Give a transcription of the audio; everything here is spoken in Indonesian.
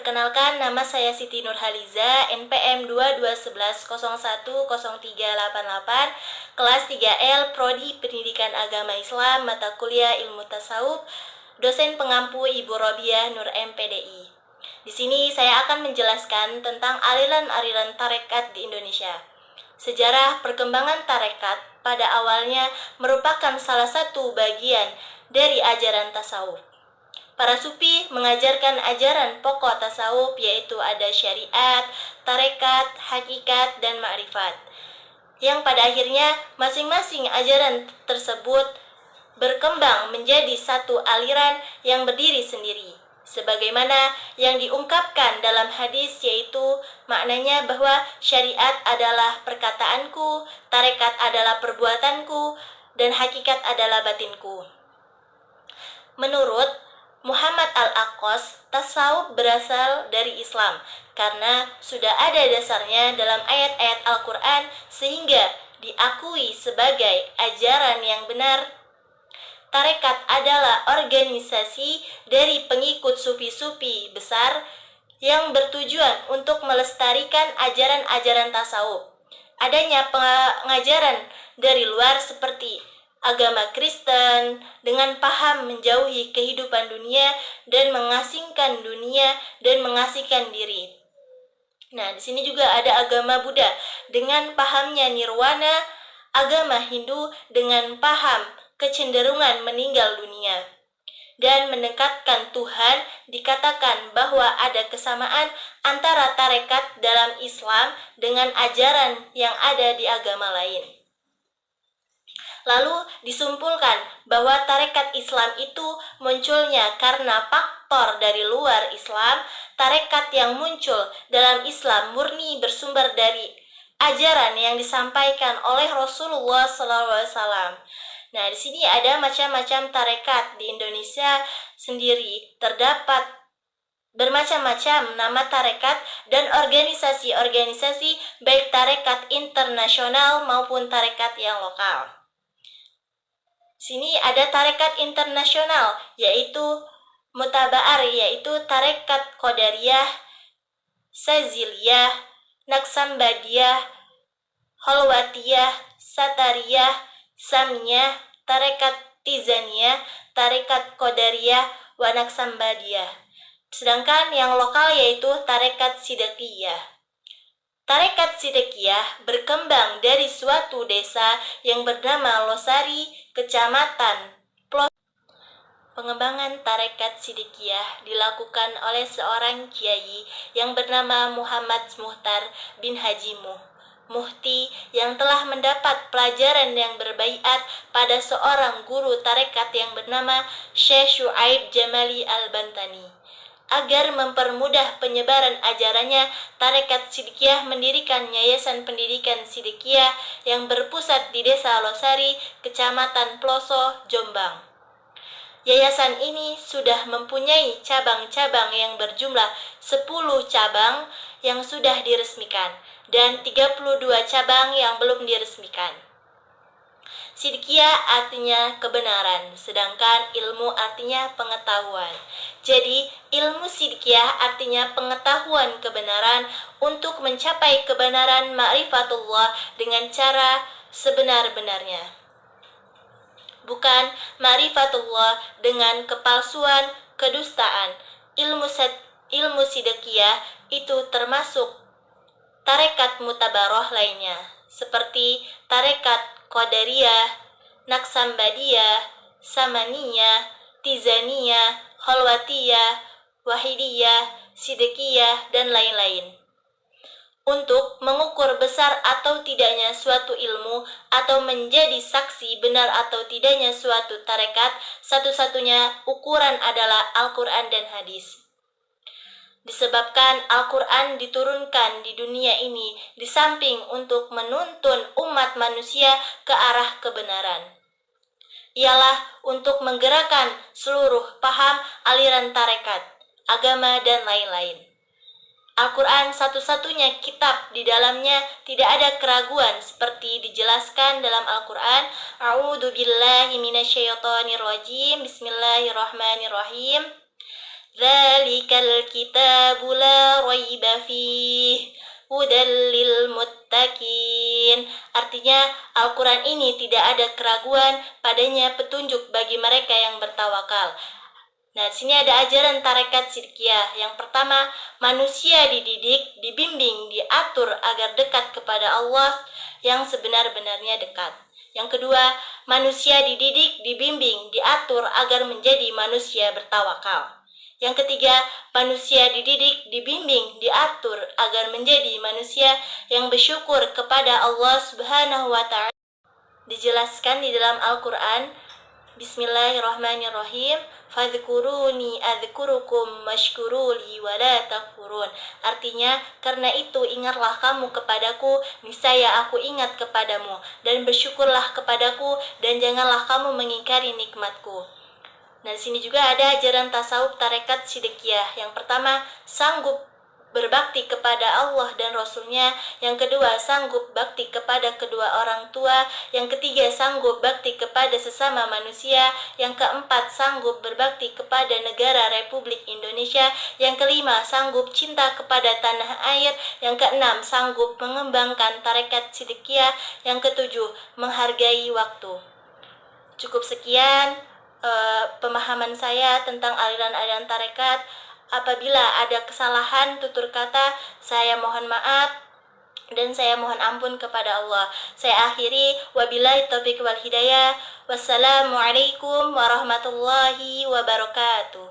Perkenalkan, nama saya Siti Nurhaliza, NPM 2211010388, kelas 3L, Prodi Pendidikan Agama Islam, mata kuliah Ilmu Tasawuf, dosen pengampu Ibu Robiah Nur MPDI. Di sini saya akan menjelaskan tentang aliran-aliran tarekat di Indonesia. Sejarah perkembangan tarekat pada awalnya merupakan salah satu bagian dari ajaran tasawuf. Para sufi mengajarkan ajaran pokok tasawuf, yaitu ada syariat, tarekat, hakikat, dan ma'rifat, yang pada akhirnya masing-masing ajaran tersebut berkembang menjadi satu aliran yang berdiri sendiri. Sebagaimana yang diungkapkan dalam hadis, yaitu maknanya bahwa syariat adalah perkataanku, tarekat adalah perbuatanku, dan hakikat adalah batinku. Menurut Muhammad Al-Aqas, tasawuf berasal dari Islam karena sudah ada dasarnya dalam ayat-ayat Al-Quran sehingga diakui sebagai ajaran yang benar. Tarekat adalah organisasi dari pengikut sufi-sufi besar yang bertujuan untuk melestarikan ajaran-ajaran tasawuf. Adanya pengajaran dari luar seperti agama Kristen dengan paham menjauhi kehidupan dunia dan mengasingkan dunia dan mengasihkan diri. Nah, di sini juga ada agama Buddha dengan pahamnya nirwana, agama Hindu dengan paham kecenderungan meninggal dunia. Dan mendekatkan Tuhan, dikatakan bahwa ada kesamaan antara tarekat dalam Islam dengan ajaran yang ada di agama lain. Lalu disimpulkan bahwa tarekat Islam itu munculnya karena faktor dari luar Islam. Tarekat yang muncul dalam Islam murni bersumber dari ajaran yang disampaikan oleh Rasulullah SAW. Nah, di sini ada macam-macam tarekat. Di Indonesia sendiri terdapat bermacam-macam nama tarekat dan organisasi-organisasi, baik tarekat internasional maupun tarekat yang lokal. Sini ada tarekat internasional, yaitu Mutaba'ar, yaitu tarekat Qadariyah, Saziliyah, Naksambadiyah, Holwatiyah, Satariyah, Samiyah, tarekat Tizaniyah, tarekat Qadariyah, wa Naksambadiyah. Sedangkan yang lokal yaitu tarekat Sidaqiyah. Tarekat Sidaqiyah berkembang dari suatu desa yang bernama Losari, Kecamatan Plos. Pengembangan tarekat Sidaqiyah dilakukan oleh seorang kiai yang bernama Muhammad Muhtar bin Haji Muhti yang telah mendapat pelajaran yang berbaiat pada seorang guru tarekat yang bernama Syekh Syuaib Jamali Al-Bantani. Agar mempermudah penyebaran ajarannya, tarekat Sidqiyah mendirikan Yayasan Pendidikan Sidqiyah yang berpusat di Desa Losari, Kecamatan Ploso, Jombang. Yayasan ini sudah mempunyai cabang-cabang yang berjumlah 10 cabang yang sudah diresmikan dan 32 cabang yang belum diresmikan. Sidqiyah artinya kebenaran, sedangkan ilmu artinya pengetahuan. Jadi, ilmu sidqiyah artinya pengetahuan kebenaran untuk mencapai kebenaran ma'rifatullah dengan cara sebenar-benarnya. Bukan ma'rifatullah dengan kepalsuan, kedustaan. Ilmu sidqiyah itu termasuk tarekat mutabaroh lainnya, seperti tarekat Qadariyah, Naksambadiyah, Samaniyah, Tizaniyah, Holwatiyah, Wahidiyah, Sidqiyah, dan lain-lain. Untuk mengukur besar atau tidaknya suatu ilmu atau menjadi saksi benar atau tidaknya suatu tarekat, satu-satunya ukuran adalah Al-Quran dan hadis. Disebabkan Al-Quran diturunkan di dunia ini di samping untuk menuntun umat manusia ke arah kebenaran, ialah untuk menggerakkan seluruh paham aliran tarekat, agama, dan lain-lain. Al-Quran satu-satunya kitab, di dalamnya tidak ada keraguan seperti dijelaskan dalam Al-Quran. A'udzu billahi minasyaitonir rajim. Bismillahirrahmanirrahim. Dzalikal kitabu la raiba fih hudal lil muttaqin. Artinya, Al-Quran ini tidak ada keraguan, padanya petunjuk bagi mereka yang bertawakal. Nah, di sini ada ajaran tarekat Sidqiyah. Yang pertama, manusia dididik, dibimbing, diatur agar dekat kepada Allah yang sebenar-benarnya dekat. Yang kedua, manusia dididik, dibimbing, diatur agar menjadi manusia bertawakal. Yang ketiga, manusia dididik, dibimbing, diatur agar menjadi manusia yang bersyukur kepada Allah Subhanahu wa Ta'ala. Dijelaskan di dalam Al-Quran, Bismillahirrahmanirrahim, fadhkuruni adzkurukum washkuruli wala takfurun. Artinya, karena itu ingatlah kamu kepadaku, niscaya aku ingat kepadamu, dan bersyukurlah kepadaku, dan janganlah kamu mengingkari nikmatku. Nah, di sini juga ada ajaran tasawuf tarekat Sidqiyah. Yang pertama, sanggup berbakti kepada Allah dan Rasul-Nya. Yang kedua, sanggup bakti kepada kedua orang tua. Yang ketiga, sanggup bakti kepada sesama manusia. Yang keempat, sanggup berbakti kepada negara Republik Indonesia. Yang kelima, sanggup cinta kepada tanah air. Yang keenam, sanggup mengembangkan tarekat Sidqiyah. Yang ketujuh, menghargai waktu. Cukup sekian pemahaman saya tentang aliran-aliran tarekat. Apabila ada kesalahan tutur kata, saya mohon maaf dan saya mohon ampun kepada Allah. Saya akhiri, wabillahi taufiq wal hidayah. Wassalamualaikum warahmatullahi wabarakatuh.